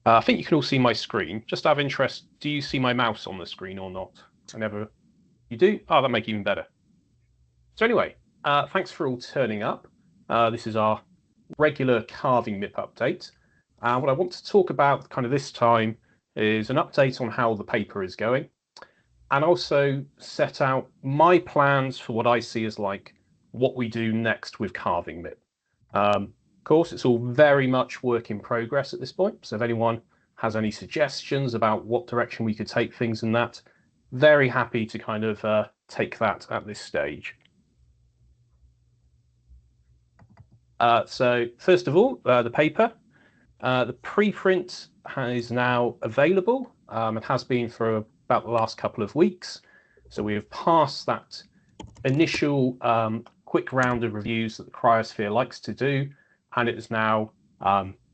I think you can all see my screen. Just out of interest, do you see my mouse on the screen or not? You do? Oh, that makes it even better. So anyway, thanks for all turning up. This is our regular CalvingMIP update. What I want to talk about kind of this time is an update on how the paper is going, and also set out my plans for what I see as like what we do next with CalvingMIP. Of course, it's all very much work in progress at this point. So if anyone has any suggestions about what direction we could take things in that, very happy to kind of take that at this stage. So first of all, the paper. The preprint is now available. It has been for about the last couple of weeks. So we have passed that initial quick round of reviews that the cryosphere likes to do, and it is now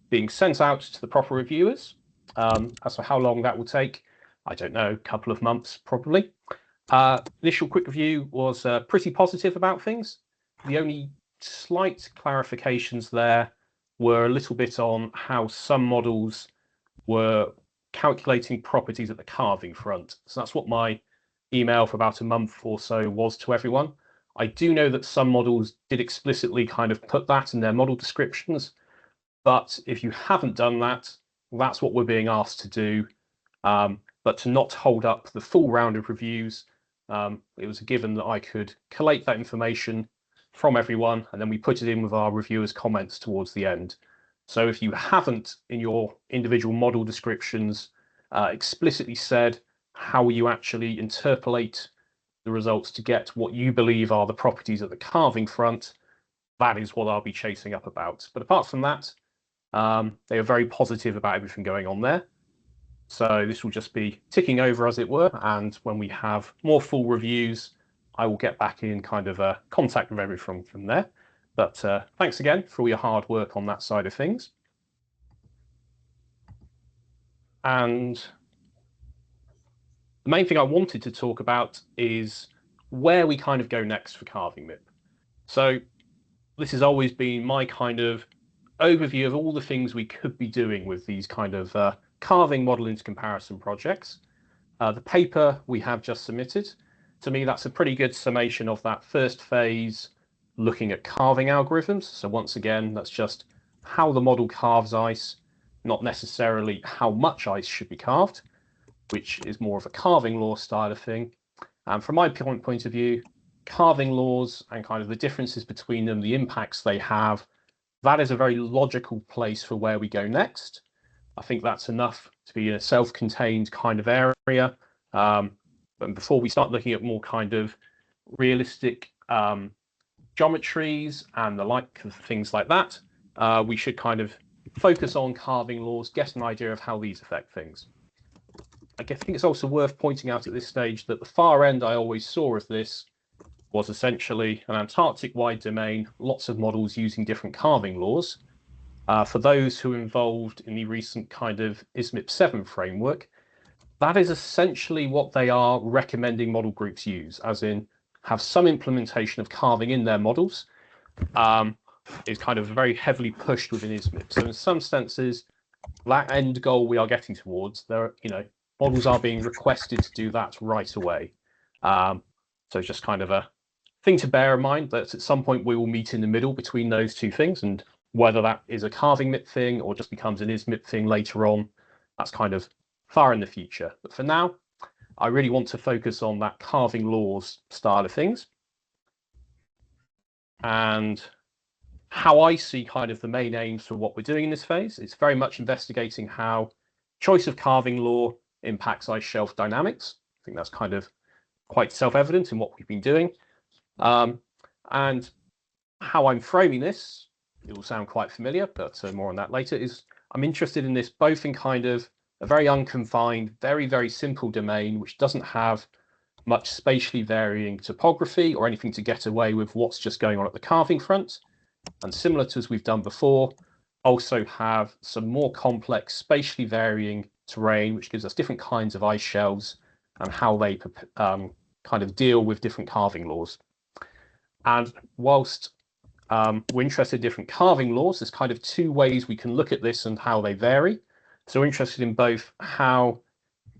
being sent out to the proper reviewers. As for how long that will take, I don't know, a couple of months probably. Initial quick review was pretty positive about things. The only slight clarifications there were a little bit on how some models were calculating properties at the calving front. So that's what my email for about a month or so was to everyone. I do know that some models did explicitly kind of put that in their model descriptions, but if you haven't done that, that's what we're being asked to do. But to not hold up the full round of reviews, it was a given that I could collate that information from everyone, and then we put it in with our reviewers' comments towards the end. So if you haven't in your individual model descriptions explicitly said how you actually interpolate the results to get what you believe are the properties at the calving front, that is what I'll be chasing up about. But apart from that, they are very positive about everything going on there. So this will just be ticking over, as it were, and when we have more full reviews, I will get back in kind of contact with everything from there. But thanks again for all your hard work on that side of things. And the main thing I wanted to talk about is where we kind of go next for CalvingMIP. So this has always been my kind of overview of all the things we could be doing with these kind of calving model into comparison projects. The paper we have just submitted, to me, that's a pretty good summation of that first phase, looking at calving algorithms. So once again, that's just how the model carves ice, not necessarily how much ice should be carved, which is more of a calving law style of thing. And from my point of view, calving laws and kind of the differences between them, the impacts they have, that is a very logical place for where we go next. I think that's enough to be a self-contained kind of area. But before we start looking at more kind of realistic geometries and the like of things like that, we should kind of focus on calving laws, get an idea of how these affect things. I think it's also worth pointing out at this stage that the far end I always saw of this was essentially an Antarctic-wide domain, lots of models using different calving laws. For those who are involved in the recent kind of ISMIP 7 framework, that is essentially what they are recommending model groups use, as in have some implementation of calving in their models, is kind of very heavily pushed within ISMIP. So in some senses, that end goal we are getting towards, models are being requested to do that right away. So just kind of a thing to bear in mind that at some point we will meet in the middle between those two things, and whether that is a CalvingMIP thing or just becomes an ISMIP thing later on, that's kind of far in the future. But for now, I really want to focus on that calving laws style of things. And how I see kind of the main aims for what we're doing in this phase, it's very much investigating how choice of calving law impacts ice shelf dynamics. I think that's kind of quite self-evident in what we've been doing. And how I'm framing this, it will sound quite familiar, but more on that later, is I'm interested in this both in kind of a very unconfined, very, very simple domain, which doesn't have much spatially varying topography or anything to get away with what's just going on at the calving front. And similar to as we've done before, also have some more complex spatially varying terrain, which gives us different kinds of ice shelves and how they kind of deal with different calving laws. And whilst we're interested in different calving laws, there's kind of two ways we can look at this and how they vary. So we're interested in both how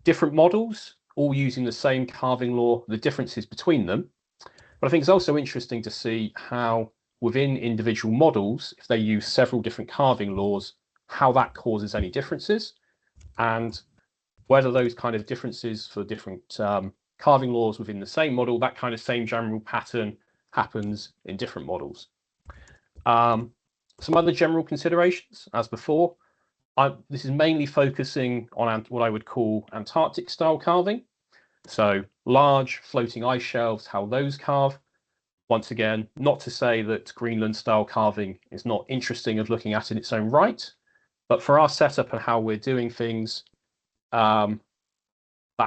different models, all using the same carving law, the differences between them. But I think it's also interesting to see how within individual models, if they use several different carving laws, how that causes any differences, and whether those kind of differences for different carving laws within the same model, that kind of same general pattern happens in different models. Some other general considerations, as before, this is mainly focusing on what I would call Antarctic style carving. So large floating ice shelves, how those carve. Once again, not to say that Greenland style carving is not interesting of looking at in its own right, but for our setup and how we're doing things, that's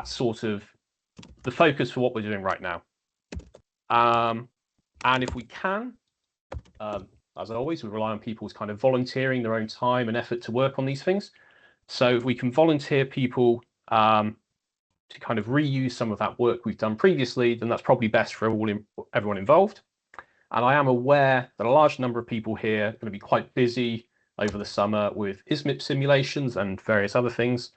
sort of the focus for what we're doing right now. And if we can, as always, we rely on people's kind of volunteering their own time and effort to work on these things. So if we can volunteer people to kind of reuse some of that work we've done previously, then that's probably best for everyone involved. And I am aware that a large number of people here are going to be quite busy over the summer with ISMIP simulations and various other things.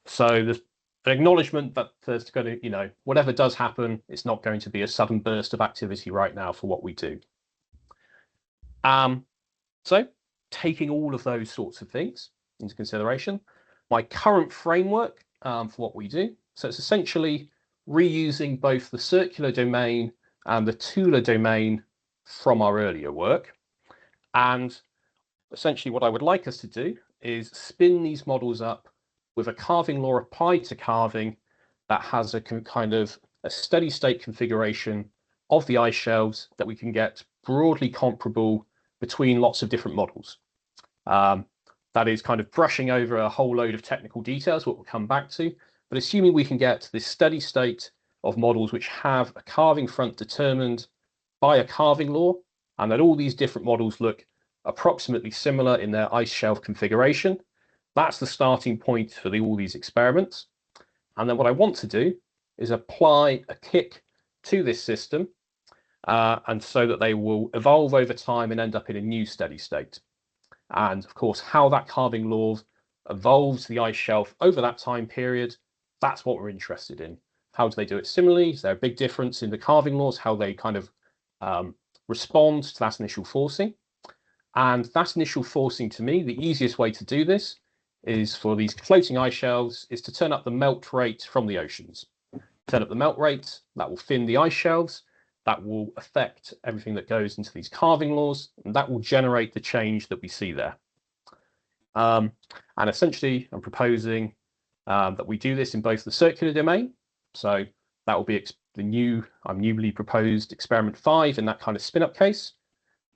So there's an acknowledgement that there's going to, you know, whatever does happen, it's not going to be a sudden burst of activity right now for what we do. So taking all of those sorts of things into consideration, my current framework for what we do, so it's essentially reusing both the circular domain and the Tula domain from our earlier work. And essentially what I would like us to do is spin these models up with a carving law applied to carving that has a kind of a steady state configuration of the ice shelves that we can get broadly comparable between lots of different models. That is kind of brushing over a whole load of technical details, what we'll come back to, but assuming we can get this steady state of models which have a carving front determined by a carving law, and that all these different models look approximately similar in their ice shelf configuration, that's the starting point for all these experiments. And then what I want to do is apply a kick to this system, and so that they will evolve over time and end up in a new steady state. And of course, how that carving law evolves the ice shelf over that time period, that's what we're interested in. How do they do it similarly? Is there a big difference in the carving laws, how they kind of respond to that initial forcing? And that initial forcing, to me, the easiest way to do this is for these floating ice shelves is to turn up the melt rate from the oceans. Turn up the melt rate, that will thin the ice shelves, that will affect everything that goes into these carving laws, and that will generate the change that we see there. And essentially, I'm proposing that we do this in both the circular domain. So that will be the newly proposed experiment 5 in that kind of spin-up case.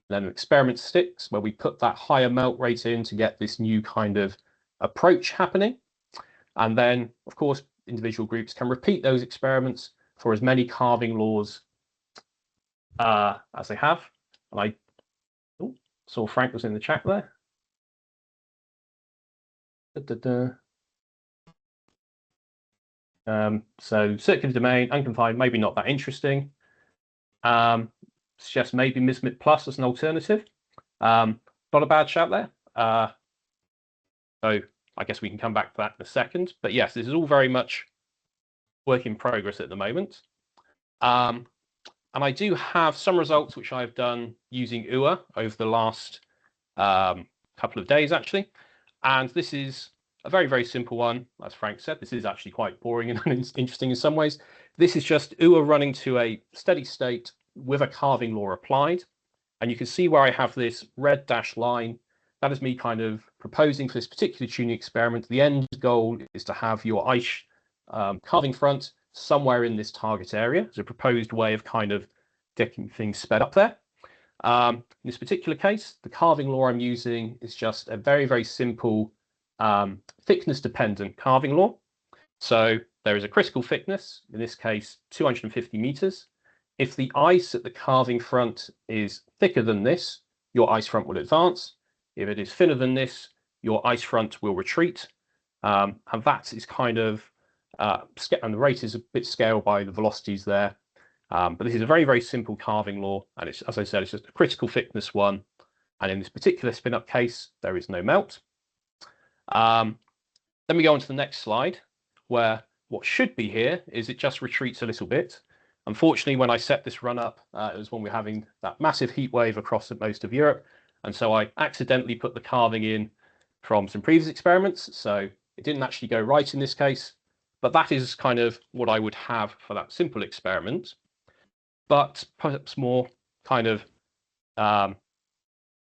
And then experiment 6, where we put that higher melt rate in to get this new kind of approach happening. And then, of course, individual groups can repeat those experiments for as many carving laws as they have. And I saw Frank was in the chat there. So circular domain, unconfined, maybe not that interesting. Suggest maybe MIP Plus as an alternative. Not a bad shout there. So I guess we can come back to that in a second. But yes, this is all very much work in progress at the moment. And I do have some results which I've done using UA over the last couple of days, actually. And this is a very, very simple one. As Frank said, this is actually quite boring and interesting in some ways. This is just UA running to a steady state with a carving law applied. And you can see where I have this red dashed line. That is me kind of proposing for this particular tuning experiment. The end goal is to have your ice carving front somewhere in this target area. It's a proposed way of kind of getting things sped up there. In this particular case, the carving law I'm using is just a very, very simple thickness dependent carving law. So there is a critical thickness, in this case 250 meters. If the ice at the carving front is thicker than this, your ice front will advance. If it is thinner than this, your ice front will retreat. And that is kind of, and the rate is a bit scaled by the velocities there. But this is a very, very simple carving law. And it's, as I said, it's just a critical thickness one. And in this particular spin-up case, there is no melt. Then we go on to the next slide, where what should be here is it just retreats a little bit. Unfortunately, when I set this run up, it was when we were having that massive heat wave across most of Europe. And so I accidentally put the carving in from some previous experiments. So it didn't actually go right in this case, but that is kind of what I would have for that simple experiment. But perhaps more kind of,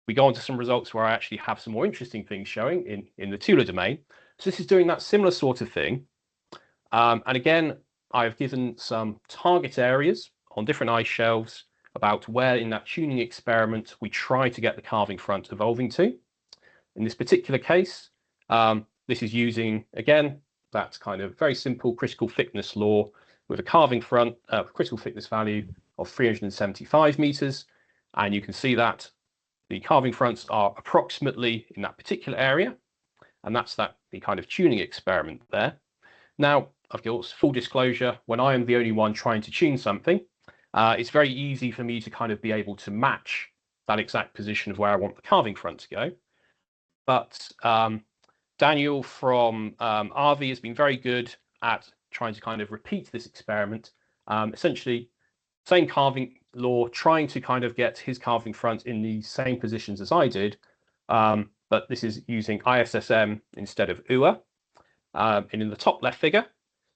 we go on to some results where I actually have some more interesting things showing in the Tula domain. So this is doing that similar sort of thing. And again, I've given some target areas on different ice shelves about where in that tuning experiment we try to get the carving front evolving to. In this particular case, this is using, again, that kind of very simple critical thickness law with a carving front, critical thickness value of 375 meters. And you can see that the carving fronts are approximately in that particular area. And that's the kind of tuning experiment there. Now, of course, full disclosure, when I am the only one trying to tune something, it's very easy for me to kind of be able to match that exact position of where I want the carving front to go. But Daniel from RV has been very good at trying to kind of repeat this experiment. Essentially, same carving law, trying to kind of get his carving front in the same positions as I did. But this is using ISSM instead of UA. And in the top left figure,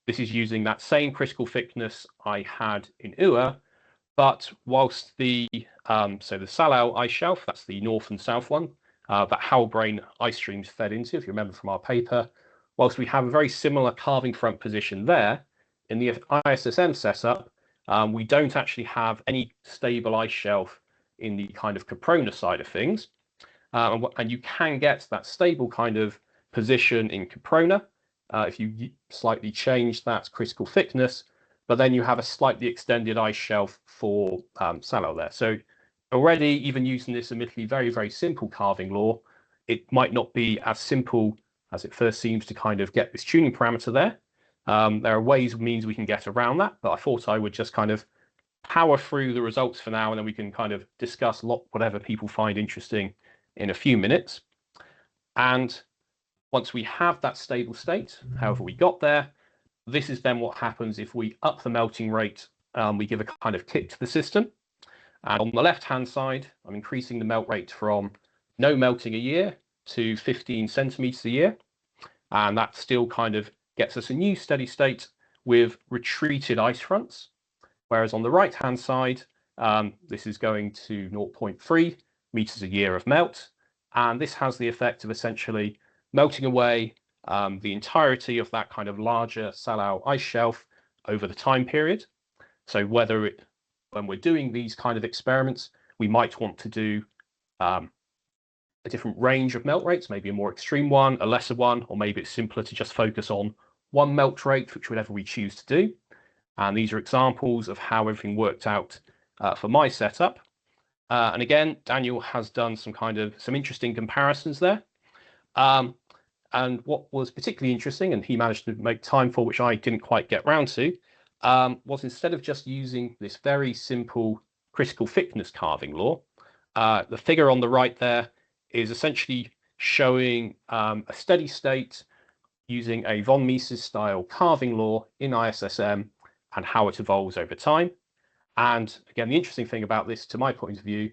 this is using that same critical thickness I had in UA, but whilst the so the Salau ice shelf, that's the north and south one, that Howlbrain ice streams fed into, if you remember from our paper, whilst we have a very similar carving front position there, in the ISSM setup, we don't actually have any stable ice shelf in the kind of Caprona side of things. And you can get that stable kind of position in Caprona if you slightly change that critical thickness, but then you have a slightly extended ice shelf for Salau there. So already, even using this admittedly very, very simple carving law, it might not be as simple as it first seems to kind of get this tuning parameter there. There are ways, means we can get around that, but I thought I would just kind of power through the results for now, and then we can kind of discuss whatever people find interesting in a few minutes. And once we have that stable state, however we got there, this is then what happens if we up the melting rate, we give a kind of kick to the system. And on the left-hand side, I'm increasing the melt rate from no melting a year to 15 centimeters a year. And that still kind of gets us a new steady state with retreated ice fronts. Whereas on the right-hand side, this is going to 0.3 meters a year of melt. And this has the effect of essentially melting away the entirety of that kind of larger Salau ice shelf over the time period. So when we're doing these kind of experiments, we might want to do a different range of melt rates, maybe a more extreme one, a lesser one, or maybe it's simpler to just focus on one melt rate, which whatever we choose to do. And these are examples of how everything worked out for my setup. And again, Daniel has done some interesting comparisons there. And what was particularly interesting, and he managed to make time for, which I didn't quite get round to, was instead of just using this very simple critical thickness carving law, the figure on the right there is essentially showing a steady state using a von Mises style carving law in ISSM and how it evolves over time. And again, the interesting thing about this, to my point of view,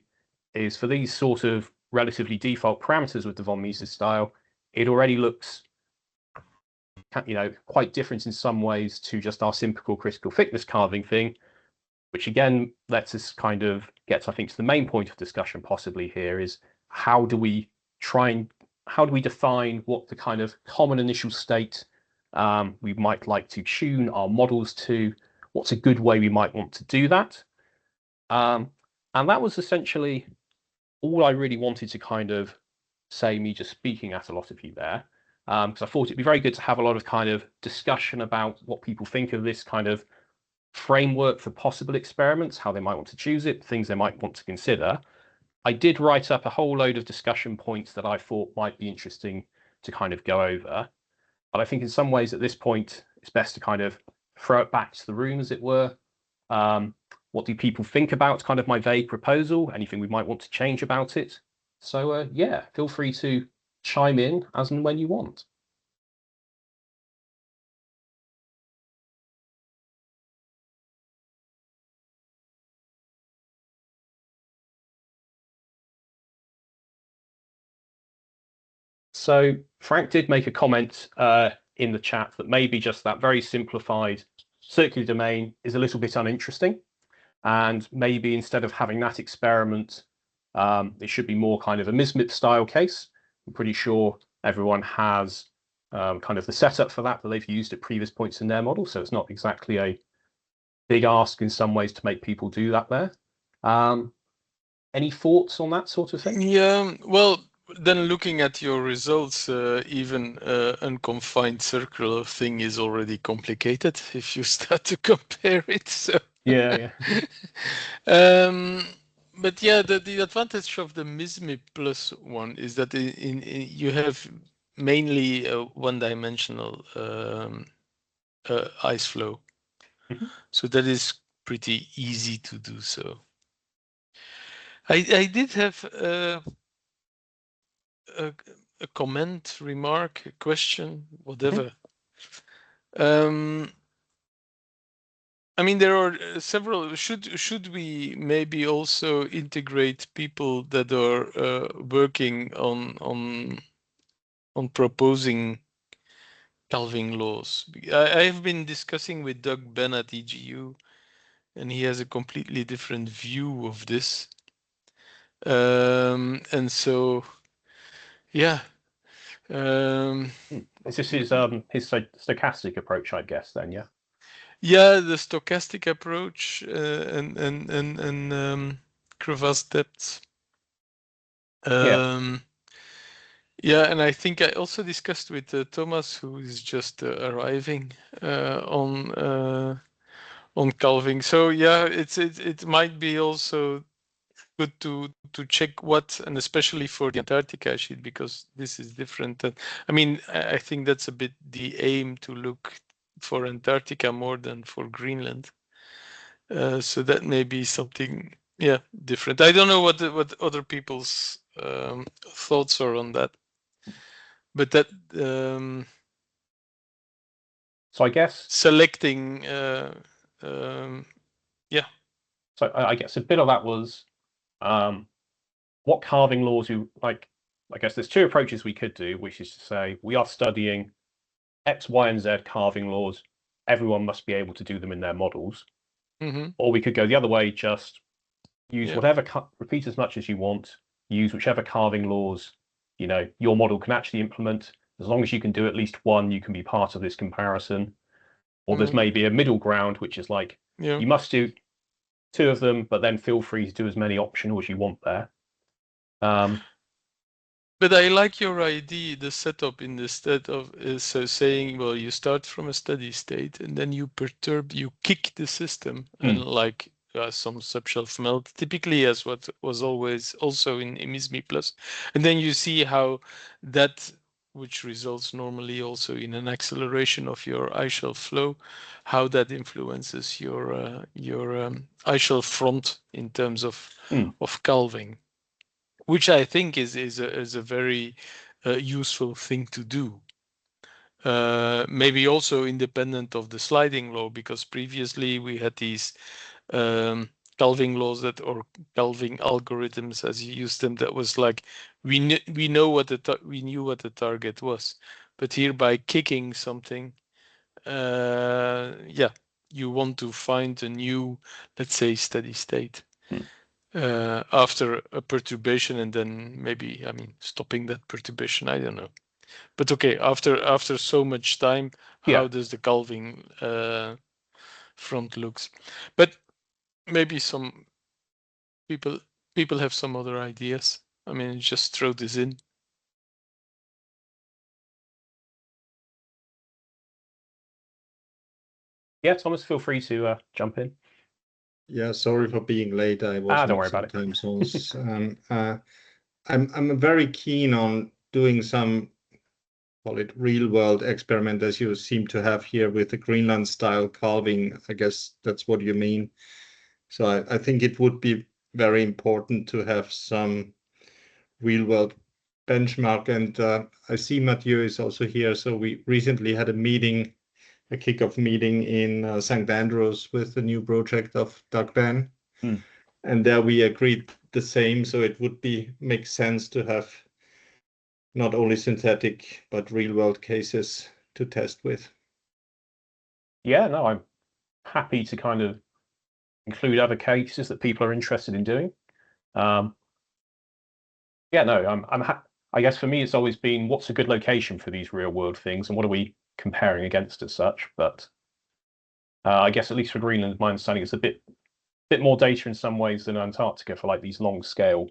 is for these sort of relatively default parameters with the von Mises style, it already looks, quite different in some ways to just our simple critical thickness carving thing, which again lets us kind of get, I think, to the main point of discussion possibly here is how do we define what the kind of common initial state we might like to tune our models to? What's a good way we might want to do that? And that was essentially all I really wanted to kind of say, me just speaking at a lot of you there, because I thought it'd be very good to have a lot of kind of discussion about what people think of this kind of framework for possible experiments, how they might want to choose it, things they might want to consider. I did write up a whole load of discussion points that I thought might be interesting to kind of go over. But I think in some ways at this point, it's best to kind of throw it back to the room, as it were. What do people think about kind of my vague proposal? Anything we might want to change about it? So yeah, feel free to chime in as and when you want. So Frank did make a comment in the chat that maybe just that very simplified circular domain is a little bit uninteresting. And maybe instead of having that experiment, it should be more kind of a MISMIP style case. I'm pretty sure everyone has kind of the setup for that they've used at previous points in their model. So it's not exactly a big ask in some ways to make people do that there. Any thoughts on that sort of thing? Yeah, well, then looking at your results, even unconfined circular thing is already complicated if you start to compare it. So yeah. But yeah, the advantage of the MISMIP plus one is that you have mainly a one-dimensional ice flow. Mm-hmm. So that is pretty easy to do so. I did have a comment, remark, a question, whatever. I mean, there are several. Should we maybe also integrate people that are working on proposing calving laws? I have been discussing with Doug Ben at EGU, and he has a completely different view of this. And so, yeah. Is this his stochastic approach, I guess? Then, yeah. Yeah, the stochastic approach and crevasse depths. Yeah. Yeah, and I think I also discussed with Thomas, who is just arriving on calving. So yeah, it might be also good to check what, and especially for the Antarctica sheet, because this is different. And I mean, I think that's a bit the aim, to look for Antarctica more than for Greenland. So that may be something, yeah, different. I don't know what other people's thoughts are on that, but that so I guess selecting, yeah. So I guess a bit of that was what calving laws you like. I guess there's two approaches we could do, which is to say we are studying X, Y, and Z calving laws. Everyone must be able to do them in their models. Or we could go the other way, just use whatever, repeat as much as you want, use whichever calving laws your model can actually implement. As long as you can do at least one, you can be part of this comparison. Or there's maybe a middle ground, which is like you must do two of them, but then feel free to do as many optional as you want there. But I like your idea, the setup, in the state of so saying, well, you start from a steady state and then you kick the system, and like some subshelf melt, typically as what was always also in MISMI plus, and then you see how that, which results normally also in an acceleration of your ice shelf flow, how that influences your ice shelf front in terms of calving, which I think is a very useful thing to do. Maybe also independent of the sliding law, because previously we had these calving laws or calving algorithms, as you use them, that was like we knew what the target was, but here by kicking something, yeah, you want to find a new, let's say, steady state. After a perturbation, and then maybe, I mean, stopping that perturbation, I don't know. But okay, after so much time, how does the calving front looks? But maybe some people have some other ideas. I mean, just throw this in. Yeah, Thomas, feel free to jump in. Yeah, sorry for being late. I was don't worry about it. Time zones. I'm very keen on doing some, call it, real world experiment, as you seem to have here with the Greenland style calving. I guess that's what you mean. So I think it would be very important to have some real world benchmark. And I see Mathieu is also here. So we recently had a kickoff meeting in St. Andrews with the new project of Doug Ben. And there we agreed the same. So it would make sense to have not only synthetic, but real world cases to test with. Yeah, no, I'm happy to kind of include other cases that people are interested in doing. Yeah, no, I guess for me, it's always been what's a good location for these real world things and what are we comparing against as such. But I guess at least for Greenland, my understanding is a bit more data in some ways than Antarctica for like these long scale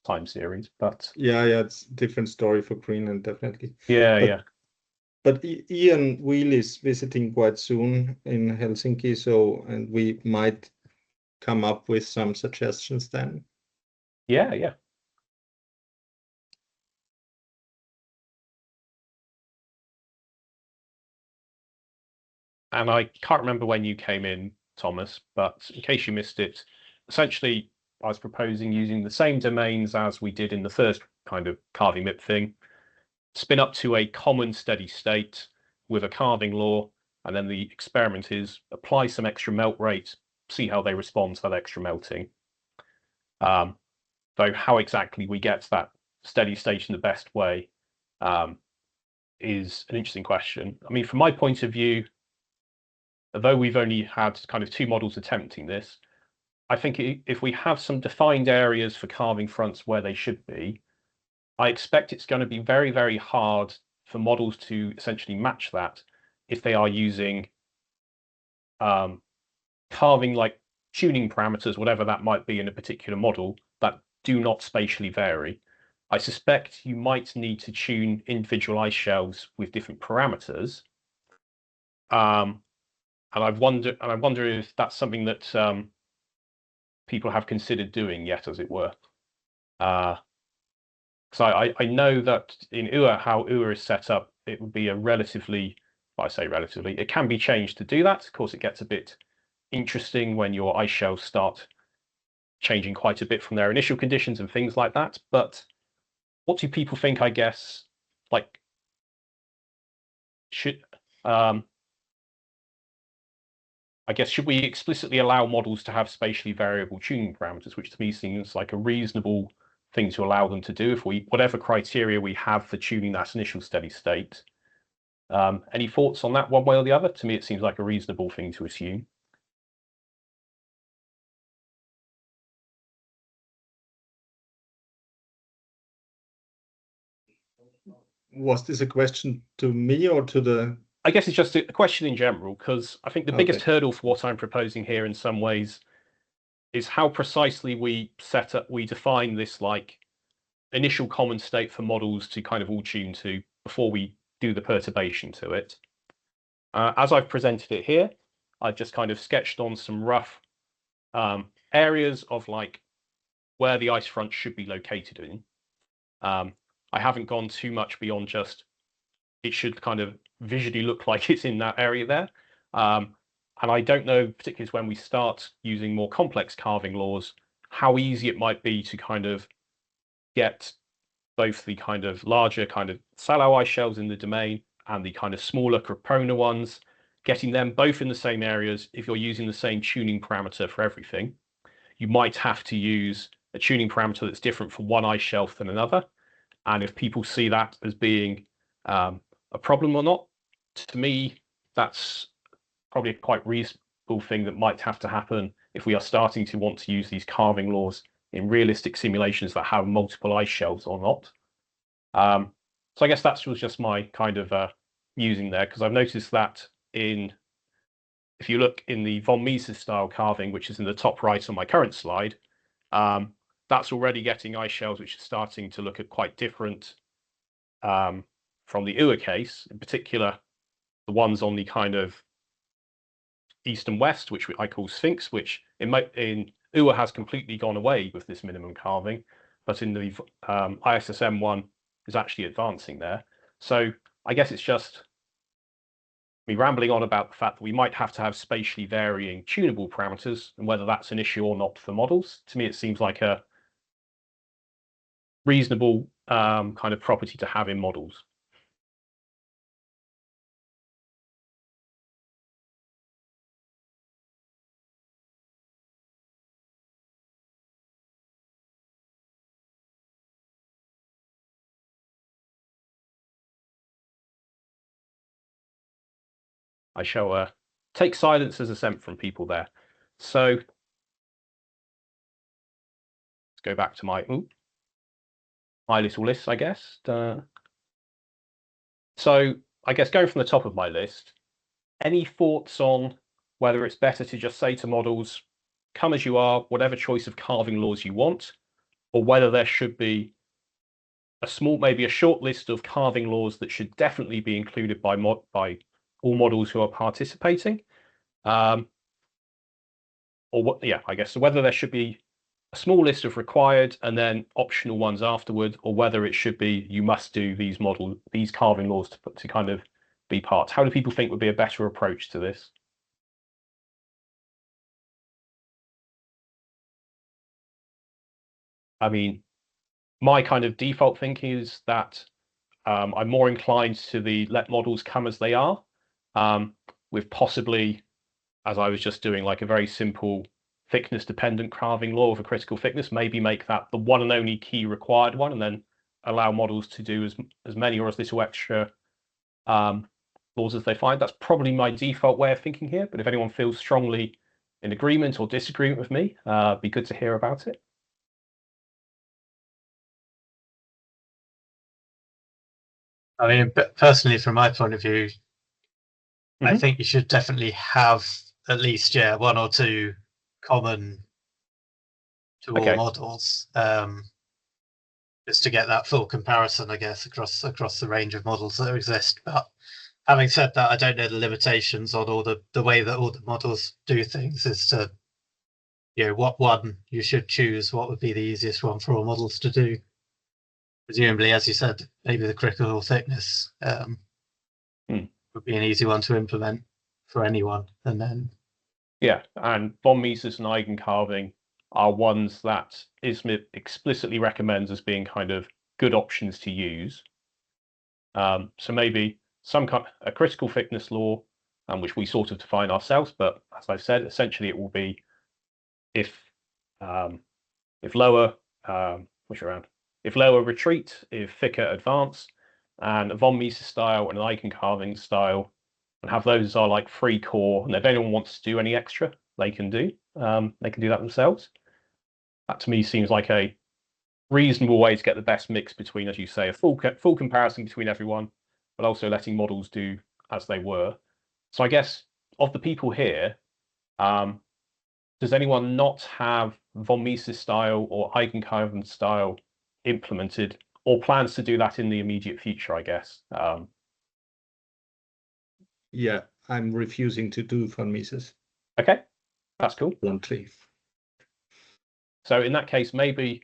time series. But yeah, it's a different story for Greenland, definitely. Yeah. But Ian Wheel is visiting quite soon in Helsinki, and we might come up with some suggestions then. Yeah. And I can't remember when you came in, Thomas, but in case you missed it, essentially I was proposing using the same domains as we did in the first kind of CalvingMIP thing, spin up to a common steady state with a calving law, and then the experiment is apply some extra melt rate, see how they respond to that extra melting. Though how exactly we get to that steady state in the best way is an interesting question. I mean, from my point of view, although we've only had kind of 2 models attempting this, I think if we have some defined areas for calving fronts where they should be, I expect it's going to be very, very hard for models to essentially match that if they are using calving like tuning parameters, whatever that might be in a particular model, that do not spatially vary. I suspect you might need to tune individual ice shelves with different parameters. And I wonder if that's something that people have considered doing yet, as it were. Because I know that in UA, how UA is set up, it would be a relatively, well, I say relatively, it can be changed to do that. Of course, it gets a bit interesting when your ice shelves start changing quite a bit from their initial conditions and things like that. But what do people think, I guess, like, should should we explicitly allow models to have spatially variable tuning parameters, which to me seems like a reasonable thing to allow them to do if whatever criteria we have for tuning that initial steady state. Any thoughts on that one way or the other? To me, it seems like a reasonable thing to assume. Was this a question to me or to the... I guess it's just a question in general, because I think the biggest hurdle for what I'm proposing here in some ways is how precisely we define this like initial common state for models to kind of all tune to before we do the perturbation to it. As I've presented it here, I've just kind of sketched on some rough areas of like where the ice front should be located in. I haven't gone too much beyond just it should kind of visually look like it's in that area there. And I don't know, particularly when we start using more complex calving laws, how easy it might be to kind of get both the kind of larger kind of sallow ice shelves in the domain and the kind of smaller Crepona ones, getting them both in the same areas. If you're using the same tuning parameter for everything, you might have to use a tuning parameter that's different for one ice shelf than another. And if people see that as being a problem or not, to me, that's probably a quite reasonable thing that might have to happen if we are starting to want to use these calving laws in realistic simulations that have multiple ice shelves or not. So I guess that was just my kind of musing there, because I've noticed that if you look in the von Mises style calving, which is in the top right on my current slide, that's already getting ice shelves which are starting to look at quite different from the UA case, in particular, the ones on the kind of east and west, which I call Sphinx, which in UA has completely gone away with this minimum calving, but in the ISSM one is actually advancing there. So I guess it's just me rambling on about the fact that we might have to have spatially varying tunable parameters, and whether that's an issue or not for models. To me, it seems like a reasonable kind of property to have in models. I shall take silence as assent from people there. So let's go back to my little list, I guess. So I guess going from the top of my list, any thoughts on whether it's better to just say to models, come as you are, whatever choice of carving laws you want, or whether there should be maybe a short list of carving laws that should definitely be included by all models who are participating, or what? Yeah, I guess so. Whether there should be a small list of required and then optional ones afterward, or whether it should be you must do these carving laws to kind of be part. How do people think would be a better approach to this? I mean, my kind of default thinking is that I'm more inclined to let models come as they are, with possibly, as I was just doing, like a very simple thickness dependent carving law of a critical thickness, maybe make that the one and only key required one, and then allow models to do as many or as little extra laws as they find. That's probably my default way of thinking here, but if anyone feels strongly in agreement or disagreement with me, be good to hear about it. I mean, personally, from my point of view, I think you should definitely have at least, one or two common to all models, just to get that full comparison, I guess, across the range of models that exist. But having said that, I don't know the limitations on all the way that all the models do things as to, what one you should choose, what would be the easiest one for all models to do. Presumably, as you said, maybe the critical thickness would be an easy one to implement for anyone. And then, and von Mises and eigencarving are ones that ISMIP explicitly recommends as being kind of good options to use. So maybe a critical thickness law, which we sort of define ourselves, but as I've said, essentially it will be if lower retreat, if thicker advance, and a von Mises style and an eigencarving style, and have those as our like free core. And if anyone wants to do any extra, they can do that themselves. That to me seems like a reasonable way to get the best mix between, as you say, a full comparison between everyone, but also letting models do as they were. So I guess of the people here, does anyone not have von Mises style or eigencarving style implemented, or plans to do that in the immediate future, I guess? Yeah, I'm refusing to do von Mises. Okay, that's cool. Bluntly. So in that case, maybe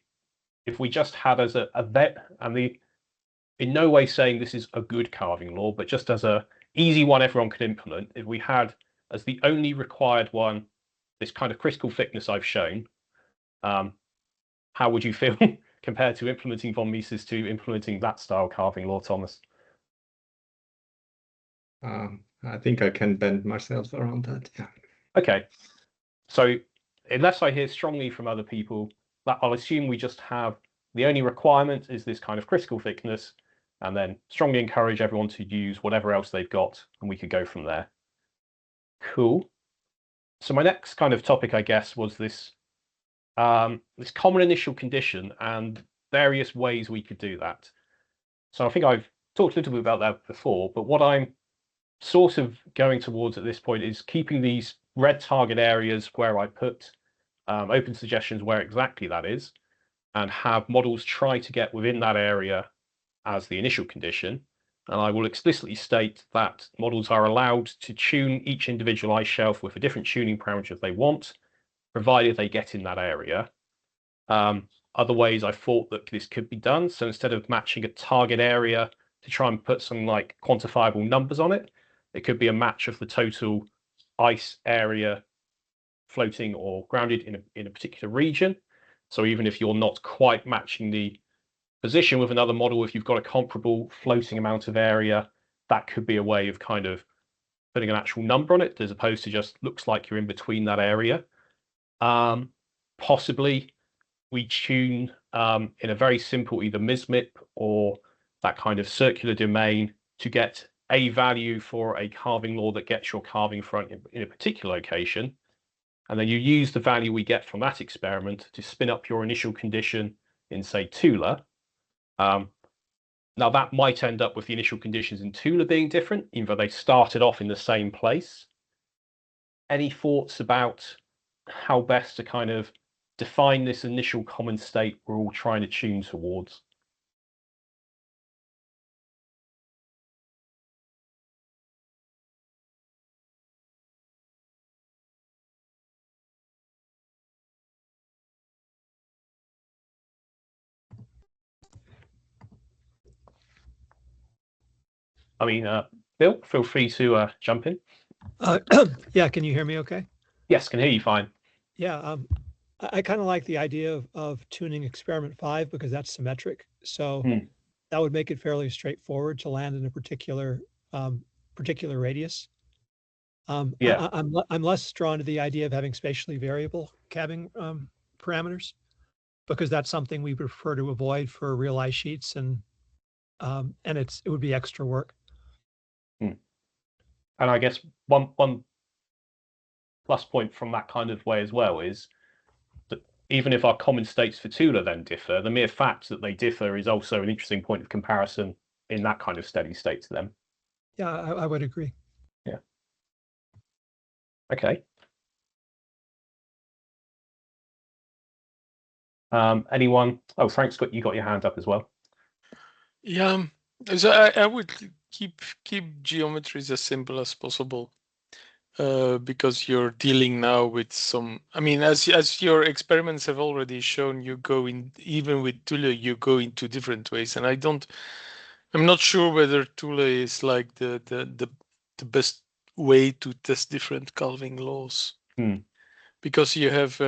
if we just had as a vet, and in no way saying this is a good carving law, but just as a easy one everyone could implement, if we had as the only required one this kind of critical thickness I've shown, how would you feel compared to implementing von Mises to implementing that style carving law, Thomas? I think I can bend myself around that. Yeah. Okay. So unless I hear strongly from other people, I'll assume we just have the only requirement is this kind of critical thickness, and then strongly encourage everyone to use whatever else they've got, and we could go from there. Cool. So my next kind of topic, I guess, was this common initial condition and various ways we could do that. So I think I've talked a little bit about that before, but what I'm sort of going towards at this point is keeping these red target areas where I put open suggestions where exactly that is, and have models try to get within that area as the initial condition. And I will explicitly state that models are allowed to tune each individual ice shelf with a different tuning parameter they want, provided they get in that area. Other ways I thought that this could be done. So instead of matching a target area to try and put some like quantifiable numbers on it, it could be a match of the total ice area floating or grounded in a particular region. So even if you're not quite matching the position with another model, if you've got a comparable floating amount of area, that could be a way of kind of putting an actual number on it, as opposed to just looks like you're in between that area. Possibly we tune in a very simple either MISMIP or that kind of circular domain to get a value for a carving law that gets your carving front in a particular location. And then you use the value we get from that experiment to spin up your initial condition in, say, Tula. Now, that might end up with the initial conditions in Tula being different, even though they started off in the same place. Any thoughts about how best to kind of define this initial common state we're all trying to tune towards? I mean, Bill, feel free to jump in. Yeah, can you hear me okay? Yes, can hear you fine. Yeah, I kind of like the idea of tuning experiment 5 because that's symmetric. So that would make it fairly straightforward to land in a particular radius. Yeah. I'm less drawn to the idea of having spatially variable calving parameters because that's something we prefer to avoid for real ice sheets, and it would be extra work. And I guess one plus point from that kind of way as well is that even if our common states for Tula then differ, the mere fact that they differ is also an interesting point of comparison in that kind of steady state to them. Yeah, I would agree. Yeah. Okay. Anyone? Oh, Frank, Scott, you got your hand up as well. Yeah, so I would keep geometries as simple as possible, because you're dealing now with some. I mean, as your experiments have already shown, you go in, even with Tula, you go into different ways, and I'm not sure whether Tula is like the best way to test different calving laws, because you have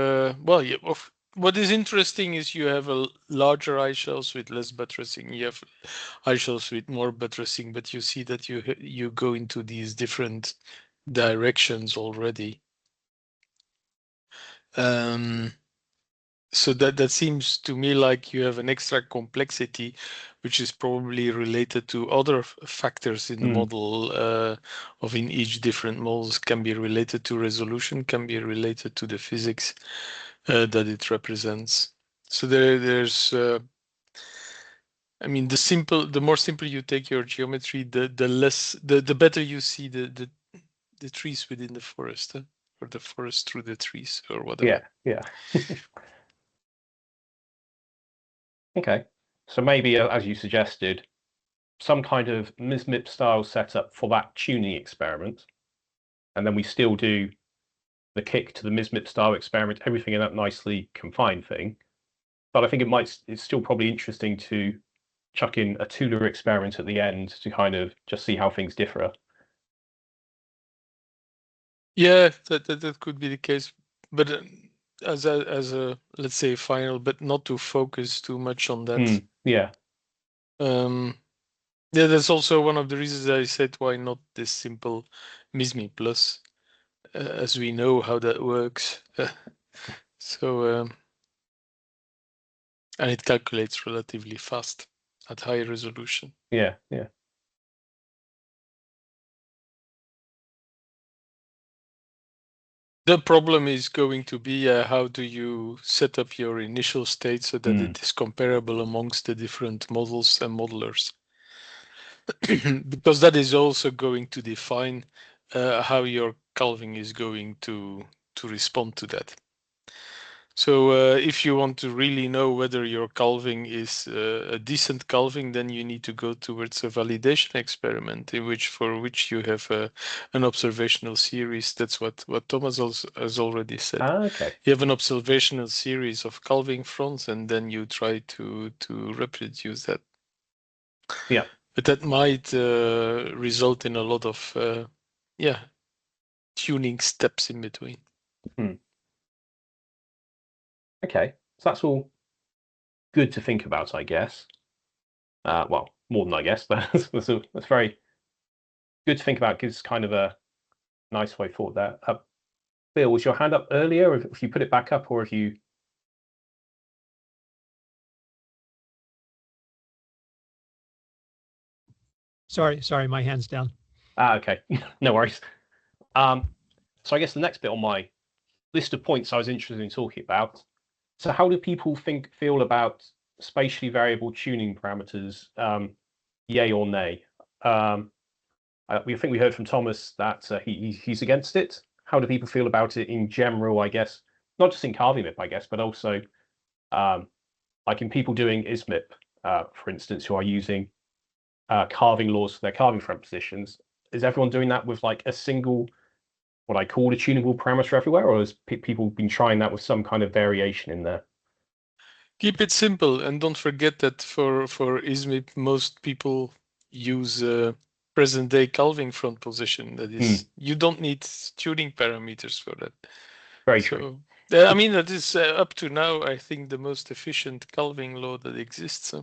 what is interesting is you have a larger ice shelves with less buttressing. You have ice shelves with more buttressing, but you see that you go into these different directions already. So that seems to me like you have an extra complexity, which is probably related to other factors in the model. In each different models can be related to resolution, can be related to the physics that it represents. So there's. I mean, the more simple you take your geometry, the better you see the trees within the forest, or the forest through the trees, or whatever. Yeah. Okay, so maybe, as you suggested, some kind of MIP style setup for that tuning experiment, and then we still do the kick to the MIP style experiment, everything in that nicely confined thing. But I think it's still probably interesting to chuck in a Tula experiment at the end to kind of just see how things differ. Yeah, that could be the case, but as a let's say final, but not to focus too much on that. Yeah. Yeah, that's also one of the reasons I said why not this simple MIP plus, as we know how that works. So and it calculates relatively fast at high resolution. Yeah. The problem is going to be how do you set up your initial state so that it is comparable amongst the different models and modelers, because that is also going to define how your calving is going to respond to that. So if you want to really know whether your calving is a decent calving, then you need to go towards a validation experiment for which you have an observational series. That's what Thomas has already said. Okay. You have an observational series of calving fronts, and then you try to reproduce that. Yeah. But that might result in a lot of tuning steps in between. Okay, so that's all good to think about, I guess. Well, more than I guess. That's very good to think about. Gives kind of a nice way forward there. Bill, was your hand up earlier? If you put it back up, or if you? Sorry, my hand's down. Okay, no worries. So I guess the next bit on my list of points I was interested in talking about. So how do people feel about spatially variable tuning parameters? Yay or nay? We think we heard from Thomas that he's against it. How do people feel about it in general? I guess not just in CalvingMIP, I guess, but also like in people doing ISMIP, for instance, who are using carving laws for their carving front positions. Is everyone doing that with like a single, what I call a tunable parameter everywhere, or has people been trying that with some kind of variation in there? Keep it simple, and don't forget that for ISMIP, most people use present-day calving front position. That is, you don't need tuning parameters for that. Very true. I mean, that is up to now, I think, the most efficient calving law that exists.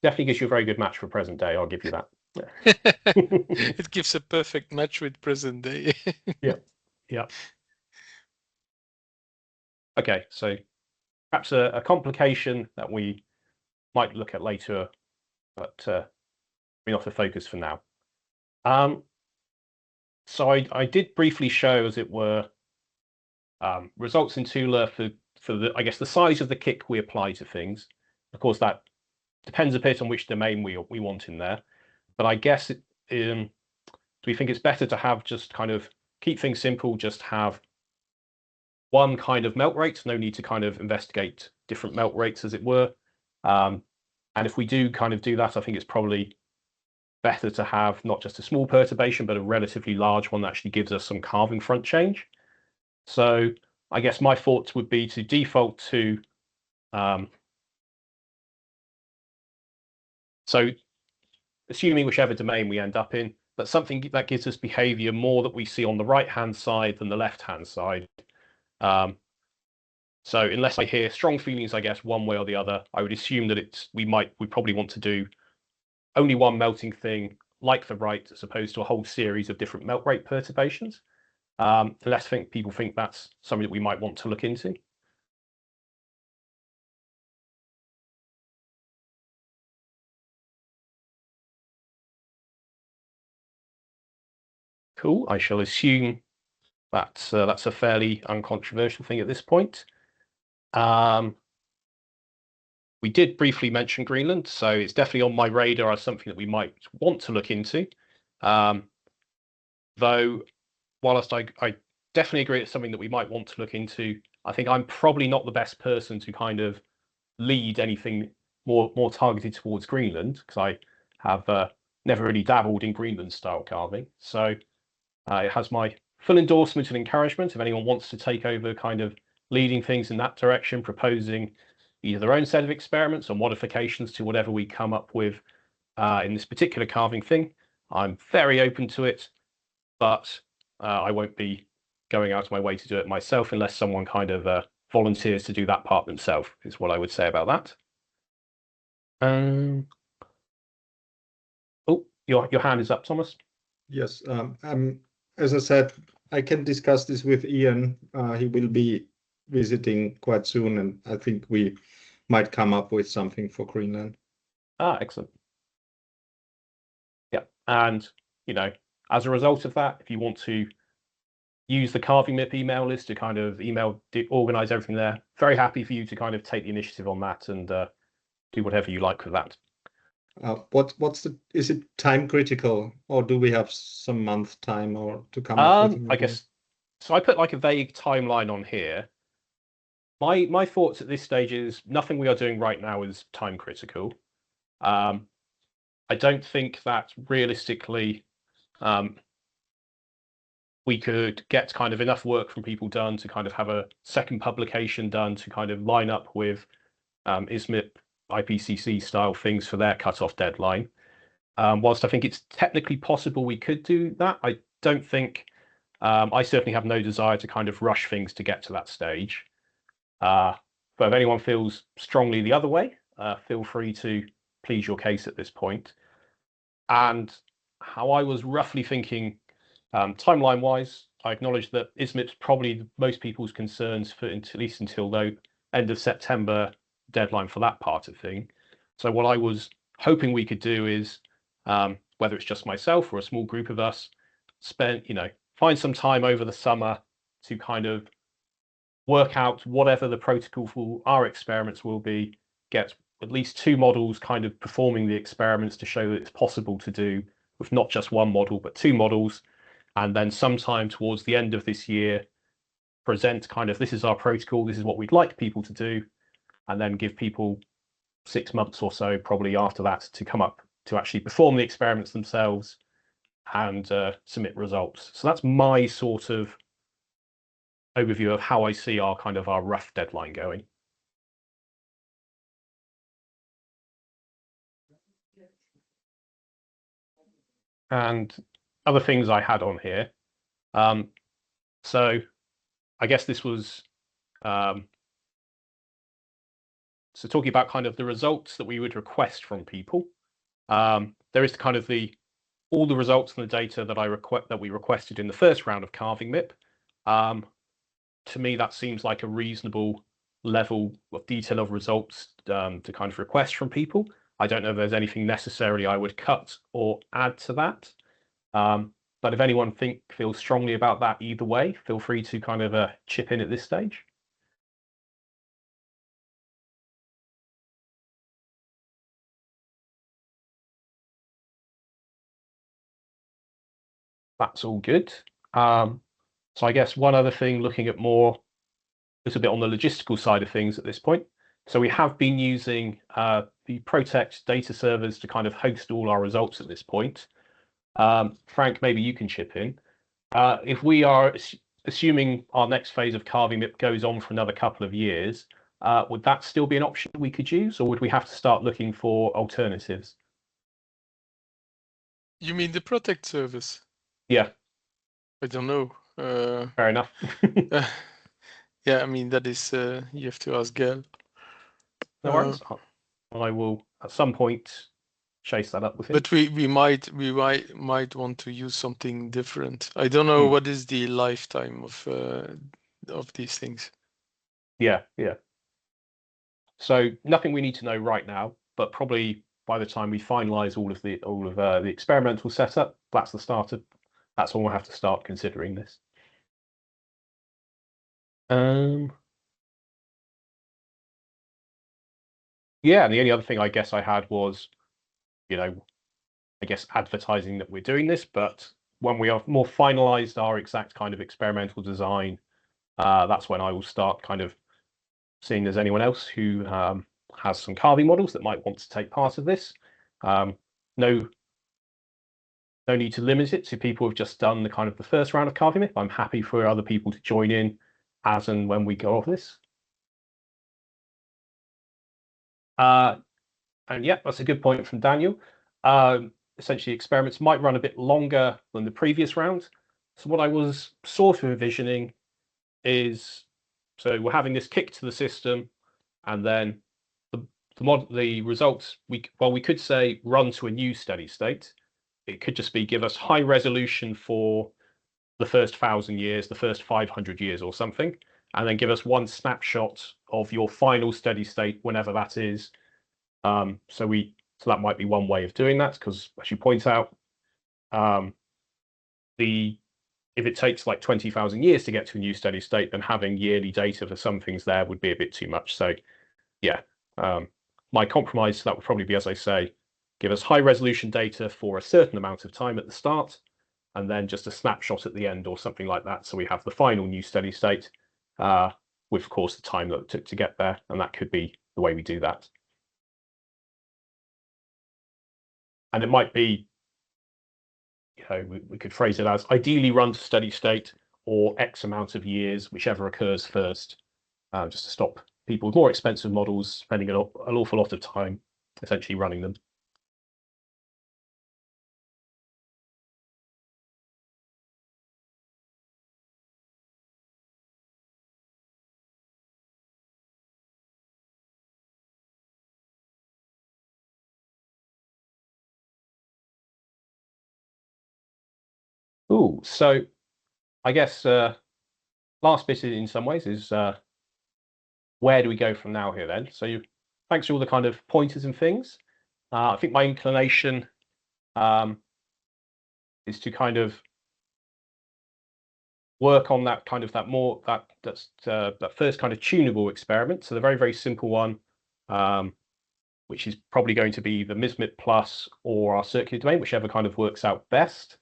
Definitely gives you a very good match for present day. I'll give you that. It gives a perfect match with present day. Yeah. Okay, so perhaps a complication that we might look at later, but we're not the focus for now. So I did briefly show, as it were, results in Tula for the, I guess, the size of the kick we apply to things. Of course, that depends a bit on which domain we want in there. But I guess do we think it's better to have just kind of keep things simple, just have one kind of melt rate, no need to kind of investigate different melt rates, as it were. And if we do kind of do that, I think it's probably better to have not just a small perturbation, but a relatively large one that actually gives us some carving front change. So I guess my thoughts would be to default to, so assuming whichever domain we end up in, but something that gives us behavior more that we see on the right-hand side than the left-hand side. So unless I hear strong feelings, I guess, one way or the other, I would assume that we probably want to do only one melting thing like the right, as opposed to a whole series of different melt rate perturbations. Unless people think that's something that we might want to look into. Cool. I shall assume that's a fairly uncontroversial thing at this point. We did briefly mention Greenland, so it's definitely on my radar as something that we might want to look into. Though, whilst I definitely agree it's something that we might want to look into, I think I'm probably not the best person to kind of lead anything more targeted towards Greenland, because I have never really dabbled in Greenland style carving. So it has my full endorsement and encouragement if anyone wants to take over kind of leading things in that direction, proposing either their own set of experiments or modifications to whatever we come up with in this particular carving thing. I'm very open to it, but I won't be going out of my way to do it myself unless someone kind of volunteers to do that part themselves, is what I would say about that. Oh, your hand is up, Thomas. Yes, as I said, I can discuss this with Ian. He will be visiting quite soon, and I think we might come up with something for Greenland. Excellent. Yeah, and as a result of that, if you want to use the CalvingMIP email list to kind of organize everything there, very happy for you to kind of take the initiative on that and do whatever you like with that. Is it time critical, or do we have some month time or to come up with? I guess so. I put like a vague timeline on here. My thoughts at this stage is nothing we are doing right now is time critical. I don't think that realistically we could get kind of enough work from people done to kind of have a second publication done to kind of line up with ISMIP, IPCC style things for their cutoff deadline. Whilst I think it's technically possible we could do that, I don't think, I certainly have no desire to kind of rush things to get to that stage. But if anyone feels strongly the other way, feel free to please your case at this point. And how I was roughly thinking timeline wise, I acknowledge that ISMIP's probably most people's concerns for at least until the end of September deadline for that part of thing. So what I was hoping we could do is whether it's just myself or a small group of us, find some time over the summer to kind of work out whatever the protocol for our experiments will be, get at least 2 models kind of performing the experiments to show that it's possible to do with not just 1 model, but 2 models. And then sometime towards the end of this year, present kind of, this is our protocol, this is what we'd like people to do, and then give people 6 months or so probably after that to come up to actually perform the experiments themselves and submit results. So that's my sort of overview of how I see our rough deadline going. And other things I had on here. So I guess this was so talking about kind of the results that we would request from people. There is kind of all the results and the data that we requested in the first round of CalvingMIP. To me, that seems like a reasonable level of detail of results to kind of request from people. I don't know if there's anything necessarily I would cut or add to that. But if anyone feels strongly about that either way, feel free to kind of chip in at this stage. That's all good. So I guess one other thing, looking at more a little bit on the logistical side of things at this point. So we have been using the Protect data servers to kind of host all our results at this point. Frank, maybe you can chip in. If we are assuming our next phase of CalvingMIP goes on for another couple of years, would that still be an option we could use, or would we have to start looking for alternatives? You mean the Protect service? Yeah. I don't know. Fair enough. Yeah, I mean, that is, you have to ask Gail. No worries. I will at some point chase that up with him. But we might want to use something different. I don't know what is the lifetime of these things. Yeah. So nothing we need to know right now, but probably by the time we finalize all of the experimental setup, that's when we'll have to start considering this. Yeah, and the only other thing I guess I had was, I guess advertising that we're doing this, but when we have more finalized our exact kind of experimental design, that's when I will start kind of seeing there's anyone else who has some carving models that might want to take part of this. No need to limit it to people who've just done the first round of CalvingMIP. I'm happy for other people to join in as and when we go off this. And yeah, that's a good point from Daniel. Essentially, experiments might run a bit longer than the previous round. So what I was sort of envisioning is, so we're having this kick to the system, and then the results, we could say run to a new steady state. It could just be give us high resolution for the first 1,000 years, the first 500 years or something, and then give us one snapshot of your final steady state whenever that is. So that might be one way of doing that, because as you point out, if it takes like 20,000 years to get to a new steady state, then having yearly data for some things there would be a bit too much. So yeah, my compromise to that would probably be, as I say, give us high resolution data for a certain amount of time at the start, and then just a snapshot at the end or something like that. So we have the final new steady state with, of course, the time that it took to get there. And that could be the way we do that. And it might be, we could phrase it as ideally run to steady state or X amount of years, whichever occurs first, just to stop people with more expensive models spending an awful lot of time essentially running them. So I guess last bit in some ways is where do we go from now here then? So thanks for all the kind of pointers and things. I think my inclination is to kind of work on that kind of that first kind of tunable experiment. So the very, very simple one, which is probably going to be the MIP plus or our circular domain, whichever kind of works out best,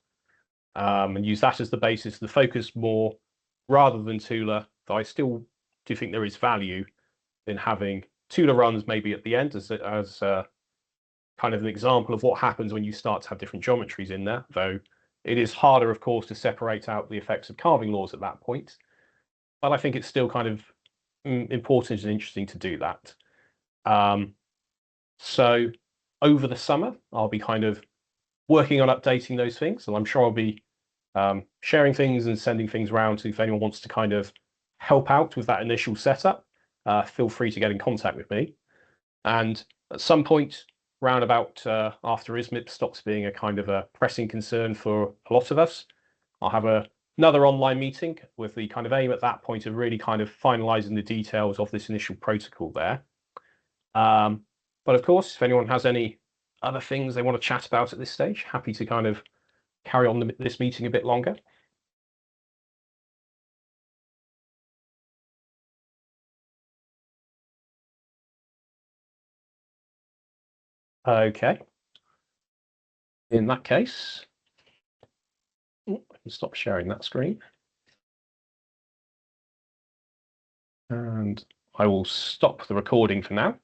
and use that as the basis. The focus more rather than Tula, though I still do think there is value in having Tula runs maybe at the end as kind of an example of what happens when you start to have different geometries in there, though it is harder, of course, to separate out the effects of carving laws at that point. But I think it's still kind of important and interesting to do that. So over the summer, I'll be kind of working on updating those things, and I'm sure I'll be sharing things and sending things around to if anyone wants to kind of help out with that initial setup. Feel free to get in contact with me. And at some point, round about after ISMIP stops being a kind of a pressing concern for a lot of us, I'll have another online meeting with the kind of aim at that point of really kind of finalizing the details of this initial protocol there. But of course, if anyone has any other things they want to chat about at this stage, happy to kind of carry on this meeting a bit longer. Okay. In that case, I can stop sharing that screen. And I will stop the recording for now.